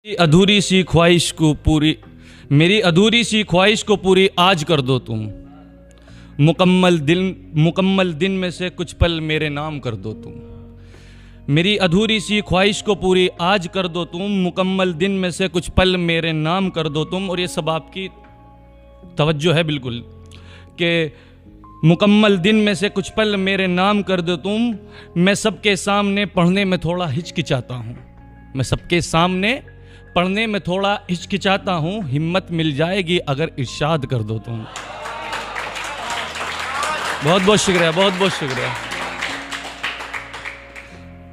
मेरी अधूरी सी ख्वाहिश को पूरी आज कर दो तुम। मुकम्मल दिन में से कुछ पल मेरे नाम कर दो तुम। मेरी अधूरी सी ख्वाहिश को पूरी आज कर दो तुम। मुकम्मल दिन में से कुछ पल मेरे नाम कर दो तुम। और ये सब आपकी तवज्जो है बिल्कुल कि मुकम्मल दिन में से कुछ पल मेरे नाम कर दो तुम। मैं सबके सामने पढ़ने में थोड़ा हिचकिचाता हूँ। मैं सबके सामने पढ़ने में थोड़ा हिचकिचाता हूँ। हिम्मत मिल जाएगी अगर इरशाद कर दो तुम। बहुत बहुत शुक्रिया, बहुत बहुत शुक्रिया।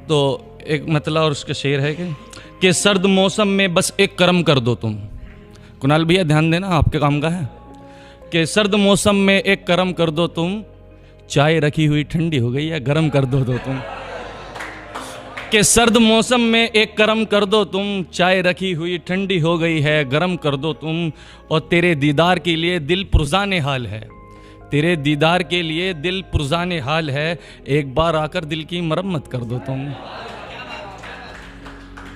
तो एक मतलब और उसका शेर है कि सर्द मौसम में बस एक करम कर दो तुम। कुणाल भैया ध्यान देना, आपके काम का है। कि सर्द मौसम में एक करम कर दो तुम। चाय रखी हुई ठंडी हो गई है, गरम कर दो तुम। कि सर्द मौसम में एक करम कर दो तुम। चाय रखी हुई ठंडी हो गई है, गरम कर दो तुम। और तेरे दीदार के लिए दिल पुरजाने हाल है। तेरे दीदार के लिए दिल पुरजाने हाल है। एक बार आकर दिल की मरम्मत कर दो तुम।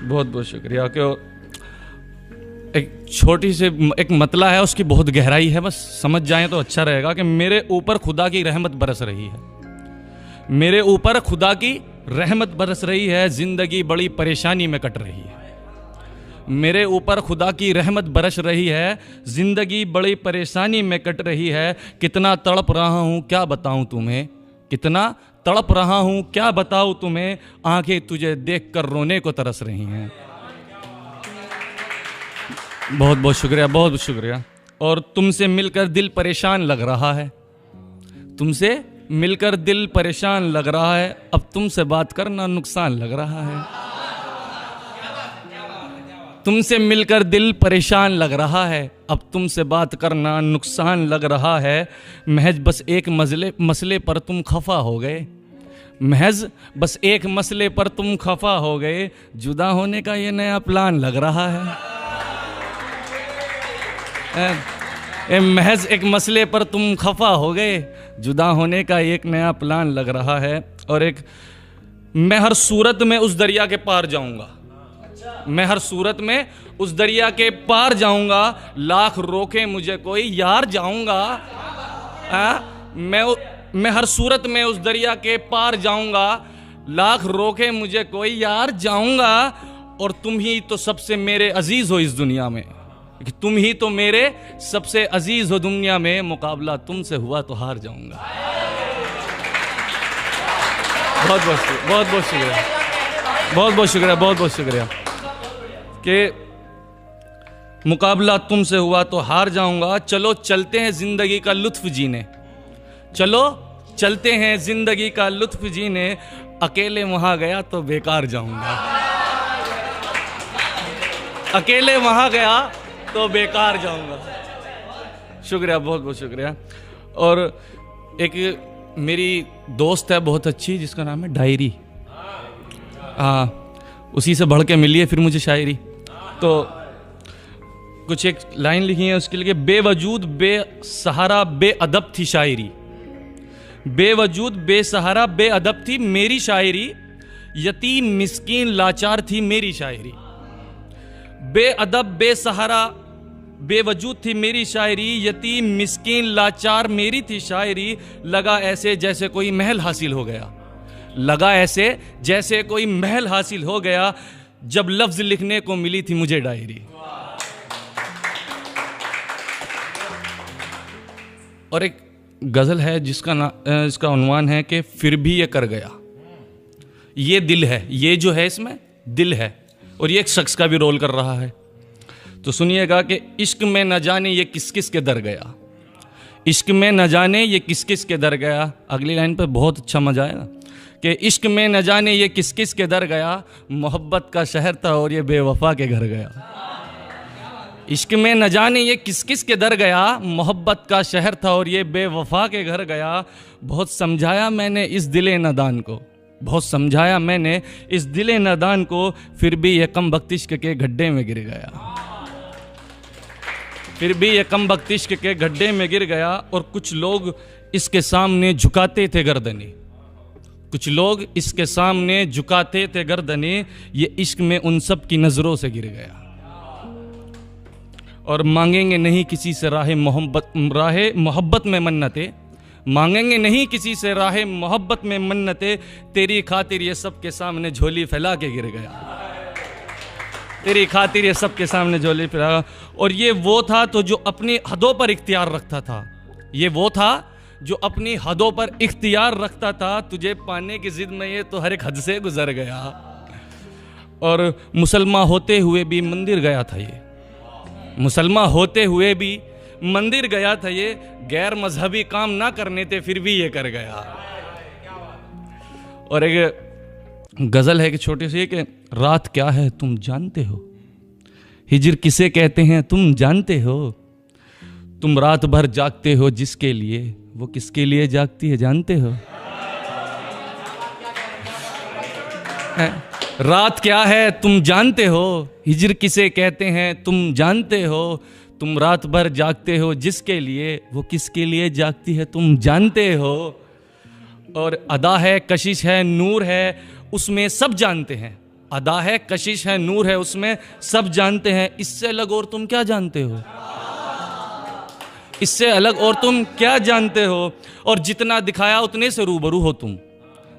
बहुत बहुत शुक्रिया। क्यों एक छोटी सी एक मतला है, उसकी बहुत गहराई है, बस समझ जाएं तो अच्छा रहेगा। कि मेरे ऊपर खुदा की रहमत बरस रही है। मेरे ऊपर खुदा की रहमत बरस रही है। जिंदगी बड़ी परेशानी में कट रही है। मेरे ऊपर खुदा की रहमत बरस रही है। जिंदगी बड़ी परेशानी में कट रही है। कितना तड़प रहा हूँ क्या बताऊँ तुम्हें। कितना तड़प रहा हूँ क्या बताऊँ तुम्हें। आंखें तुझे देखकर रोने को तरस रही हैं। बहुत बहुत शुक्रिया, बहुत बहुत शुक्रिया। और तुमसे मिलकर दिल परेशान लग रहा है। तुमसे मिलकर दिल परेशान लग रहा है। अब तुमसे बात करना नुकसान लग रहा है। तुमसे मिलकर दिल परेशान लग रहा है। अब तुमसे बात करना नुकसान लग रहा है। महज बस एक मसले पर तुम खफा हो गए। महज बस एक मसले पर तुम खफा हो गए। जुदा होने का ये नया प्लान लग रहा है। महज एक मसले पर तुम खफा हो गए। जुदा होने का एक नया प्लान लग रहा है। और एक मैं हर सूरत में उस दरिया के पार जाऊंगा। मैं हर सूरत में उस दरिया के पार जाऊंगा। लाख रोके मुझे कोई यार जाऊंगा। मैं हर सूरत में उस दरिया के पार जाऊंगा। लाख रोके मुझे कोई यार जाऊंगा। और तुम ही तो सबसे मेरे अजीज हो इस दुनिया में। कि तुम ही तो मेरे सबसे अजीज हो दुनिया में। मुकाबला तुमसे हुआ तो हार जाऊंगा। बहुत बहुत शुक्रिया, बहुत बहुत शुक्रिया, बहुत बहुत शुक्रिया, बहुत बहुत शुक्रिया। कि मुकाबला तुमसे हुआ तो हार जाऊंगा। चलो चलते हैं जिंदगी का लुत्फ जीने। चलो चलते हैं जिंदगी का लुत्फ जीने। अकेले वहां गया तो बेकार जाऊंगा। अकेले वहां गया तो बेकार जाऊंगा। शुक्रिया, बहुत बहुत शुक्रिया। और एक मेरी दोस्त है बहुत अच्छी, जिसका नाम है डायरी। उसी से बढ़ के मिली है फिर मुझे शायरी। तो कुछ एक लाइन लिखी है उसके लिए। बेवजूद बेसहारा बेअदब थी शायरी। बेवजूद बेसहारा बेअदब थी मेरी शायरी। यतीम मिस्कीन लाचार थी मेरी शायरी। बेअदब बेसहारा बेवजूद थी मेरी शायरी। यतीम मिस्कीन लाचार मेरी थी शायरी। लगा ऐसे जैसे कोई महल हासिल हो गया। लगा ऐसे जैसे कोई महल हासिल हो गया। जब लफ्ज लिखने को मिली थी मुझे डायरी। और एक गजल है इसका उन्वान है कि फिर भी ये कर गया। ये दिल है, ये जो है इसमें दिल है। और ये एक शख्स का भी रोल कर रहा है। तो सुनिएगा कि इश्क में न जाने ये किस किस के दर गया। इश्क में न जाने ये किस किस के दर गया। अगली लाइन पे बहुत अच्छा मजा आएगा। कि इश्क में न जाने ये किस किस के दर गया। मोहब्बत का शहर था और ये बेवफा के घर गया। इश्क में न जाने ये किस किस के दर गया। मोहब्बत का शहर था और ये बेवफा के घर गया। बहुत समझाया मैंने इस दिले नादान को। बहुत समझाया मैंने इस दिले नादान को। फिर भी ये कम वक्त इश्क के गड्ढे में गिर गया। फिर भी ये कम वक्त इश्क के गड्ढे में गिर गया। और कुछ लोग इसके सामने झुकाते थे गर्दने। कुछ लोग इसके सामने झुकाते थे गर्दने। ये इश्क में उन सब की नजरों से गिर गया। और मांगेंगे नहीं किसी से राह मोहब्बत में मन्नतें, मांगेंगे नहीं किसी से राह मोहब्बत में मन्नतें, तेरी खातिर ये सबके सामने झोली फैला के गिर गया, तेरी खातिर ये सबके सामने झोली फैला। और ये वो था तो जो अपनी हदों पर इख्तियार रखता था, ये वो था जो अपनी हदों पर इख्तियार रखता था, तुझे पाने की जिद में ये तो हर एक हद से गुजर गया। और मुसलमान होते हुए भी मंदिर गया था ये, मुसलमान होते हुए भी मंदिर गया था ये, गैर मजहबी काम ना करने थे फिर भी ये कर गया। और एक गजल है कि छोटी सी कि रात क्या है तुम जानते हो, हिजर किसे कहते हैं तुम जानते हो, तुम रात भर जागते हो जिसके लिए, वो किसके लिए जागती है जानते हो। रात क्या है तुम जानते हो, हिजर किसे कहते हैं तुम जानते हो, तुम रात भर जागते हो जिसके लिए, वो किसके लिए जागती है तुम जानते हो। और अदा है कशिश है नूर है उसमें सब जानते हैं, अदा है कशिश है नूर है उसमें सब जानते हैं, इससे अलग और तुम क्या जानते हो, इससे अलग और तुम क्या जानते हो। और जितना दिखाया उतने से रूबरू हो तुम,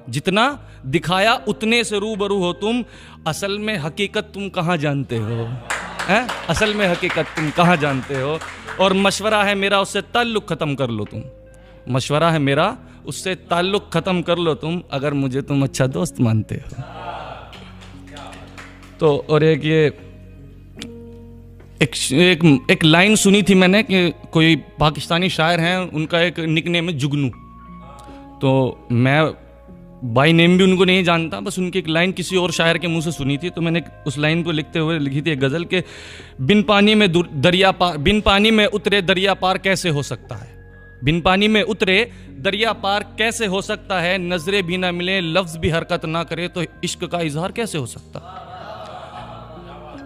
जितना दिखाया उतने से रूबरू हो तुम, असल में हकीकत तुम कहाँ जानते हो, हैं असल में हकीकत तुम कहाँ जानते हो। और मशवरा है मेरा उससे ताल्लुक़ ख़त्म कर लो तुम, मशवरा है मेरा उससे ताल्लुक़ ख़त्म कर लो तुम, अगर मुझे तुम अच्छा दोस्त मानते हो तो। और एक ये एक लाइन सुनी थी मैंने कि कोई पाकिस्तानी शायर हैं, उनका एक निकनेम है जुगनू, तो मैं बाय नेम भी उनको नहीं जानता, बस उनकी एक लाइन किसी और शायर के मुंह से सुनी थी, तो मैंने उस लाइन को लिखते हुए लिखी थी एक गज़ल के, बिन पानी में दरिया पार, बिन पानी में उतरे दरिया पार कैसे हो सकता है, बिन पानी में उतरे दरिया पार कैसे हो सकता है, नजरें भी ना मिले लफ्ज़ भी हरकत ना करे तो इश्क का इजहार कैसे हो सकता है।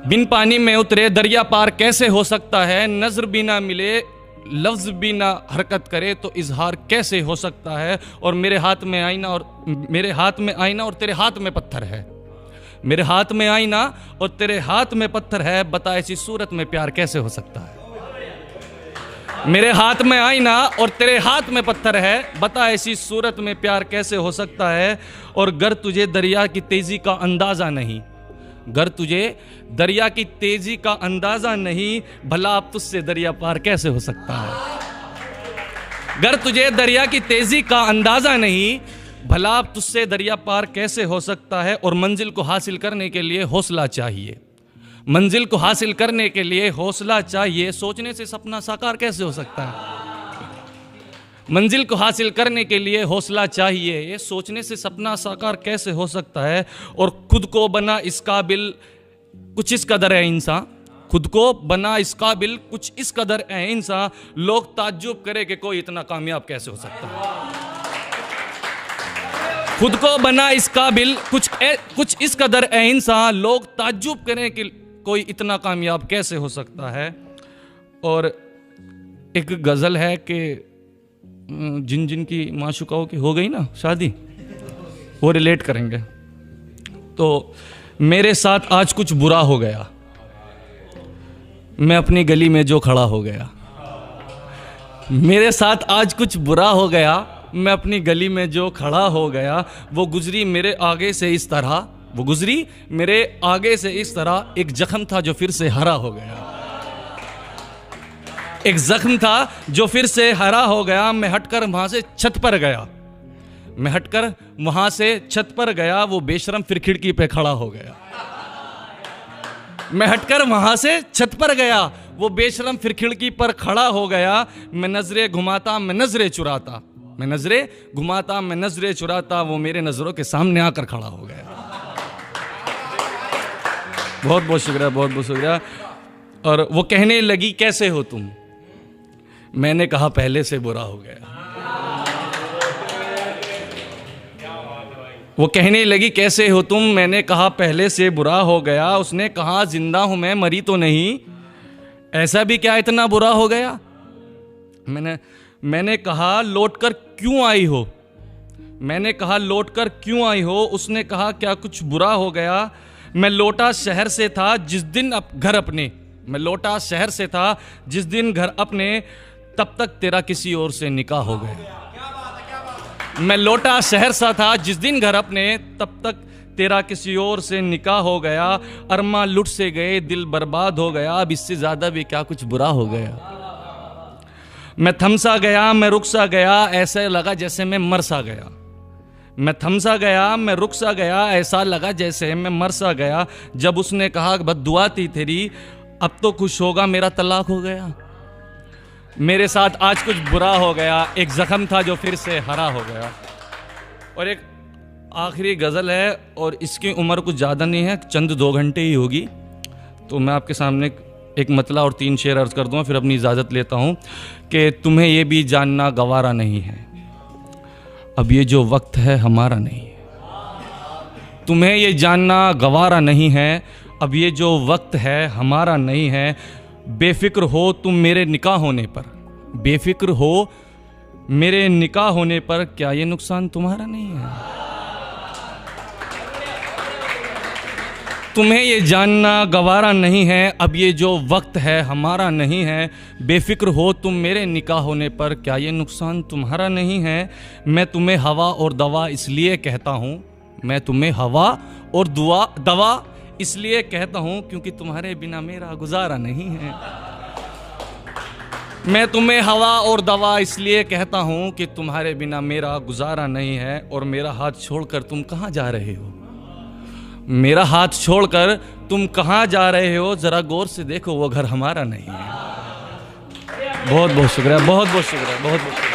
बिन पानी में उतरे दरिया पार कैसे हो सकता है, नजर भी ना मिले लफ्ज़ भी ना हरकत करे तो इजहार कैसे हो सकता है। और मेरे हाथ में आईना और मेरे हाथ में आईना और तेरे हाथ में पत्थर है, मेरे हाथ में आईना और तेरे हाथ में पत्थर है, बता ऐसी सूरत में प्यार कैसे हो सकता है। मेरे हाथ में आईना और तेरे हाथ में पत्थर है, बता ऐसी सूरत में प्यार कैसे हो सकता है। और गर तुझे दरिया की तेजी का अंदाजा नहीं, गर तुझे दरिया की तेजी का अंदाजा नहीं, भला अब तुझसे दरिया पार कैसे हो सकता है। गर तुझे दरिया की तेजी का अंदाजा नहीं, भला अब तुझसे दरिया पार कैसे हो सकता है। और मंजिल को हासिल करने के लिए हौसला चाहिए, मंजिल को हासिल करने के लिए हौसला चाहिए, सोचने से सपना साकार कैसे हो सकता है। मंजिल को हासिल करने के लिए हौसला चाहिए, ये सोचने से सपना साकार कैसे हो सकता है। और खुद को बना इस काबिल कुछ इस कदर है इंसान, खुद को बना इस काबिल कुछ इस कदर है इंसान, लोग ताज्जुब करे कि कोई इतना कामयाब कैसे हो सकता है। खुद को बना इस काबिल कुछ इस कदर है इंसान, लोग ताज्जुब करें कि कोई इतना कामयाब कैसे हो सकता है। और एक गज़ल है कि जिन जिन की माशुकाओं की हो गई ना शादी, वो रिलेट करेंगे। तो मेरे साथ आज कुछ बुरा हो गया, मैं अपनी गली में जो खड़ा हो गया, मेरे साथ आज कुछ बुरा हो गया, मैं अपनी गली में जो खड़ा हो गया, वो गुजरी मेरे आगे से इस तरह, वो गुजरी मेरे आगे से इस तरह, एक जख्म था जो फिर से हरा हो गया, एक जख्म था जो फिर से हरा हो गया। मैं हटकर वहां से छत पर गया, मैं हटकर वहां से छत पर गया, वो बेशरम फिर खिड़की पे खड़ा हो गया। मैं हटकर वहां से छत पर गया, वो बेशरम फिर खिड़की पर खड़ा हो गया। मैं नजरें घुमाता मैं नजरें चुराता, मैं नजरें घुमाता मैं नजरें चुराता, वो मेरे नजरों के सामने आकर खड़ा हो गया। बहुत बहुत शुक्रिया, बहुत बहुत शुक्रिया। और वो कहने लगी कैसे हो तुम, मैंने कहा पहले से बुरा हो गया। वो कहने लगी कैसे हो तुम, मैंने कहा पहले से बुरा हो गया। उसने कहा जिंदा हूं मैं, मरी तो नहीं, ऐसा भी क्या इतना बुरा हो गया। मैंने कहा लौटकर क्यों आई हो, मैंने कहा लौटकर क्यों आई हो। उसने कहा क्या कुछ बुरा हो गया। मैं लौटा शहर से था जिस दिन घर अपने, मैं लौटा शहर से था जिस दिन घर अपने, तब तक तेरा किसी और से निकाह हो गया। मैं लौटा शहर सा था जिस दिन घर अपने, तब तक तेरा किसी और से निकाह हो गया। अरमा लुट से गए, दिल बर्बाद हो गया, अब इससे ज्यादा भी क्या कुछ बुरा हो गया। मैं थमसा गया, मैं रुक सा गया, ऐसे लगा जैसे मैं मर सा गया। मैं थमसा गया, मैं रुक सा गया, ऐसा लगा जैसे मैं मर सा गया। जब उसने कहा बस दुआ थी तेरी, अब तो खुश होगा, मेरा तलाक हो गया। मेरे साथ आज कुछ बुरा हो गया, एक जख्म था जो फिर से हरा हो गया। और एक आखिरी गज़ल है और इसकी उम्र कुछ ज़्यादा नहीं है, चंद 2 घंटे ही होगी। तो मैं आपके सामने एक मतला और 3 शेर अर्ज कर दूंगा, फिर अपनी इजाज़त लेता हूँ कि तुम्हें ये भी जानना गवारा नहीं है, अब ये जो वक्त है हमारा नहीं है। तुम्हें ये जानना गवारा नहीं है, अब ये जो वक्त है हमारा नहीं है। बेफिक्र हो तुम मेरे निकाह होने पर, बेफिक्र हो मेरे निकाह होने पर, क्या ये नुकसान तुम्हारा नहीं है। तुम्हें ये जानना गवारा नहीं है, अब ये जो वक्त है हमारा नहीं है। बेफिक्र हो तुम मेरे निकाह होने पर, क्या ये नुकसान तुम्हारा नहीं है। मैं तुम्हें हवा और दवा इसलिए कहता हूँ, मैं तुम्हें हवा और दवा इसलिए कहता हूँ क्योंकि तुम्हारे बिना मेरा गुजारा नहीं है। मैं तुम्हें हवा और दवा इसलिए कहता हूँ कि तुम्हारे बिना मेरा गुजारा नहीं है। और मेरा हाथ छोड़कर तुम कहाँ जा रहे हो, मेरा हाथ छोड़कर तुम कहाँ जा रहे हो, ज़रा गौर से देखो वो घर हमारा नहीं है। बहुत बहुत शुक्रिया, बहुत बहुत शुक्रिया, बहुत बहुत।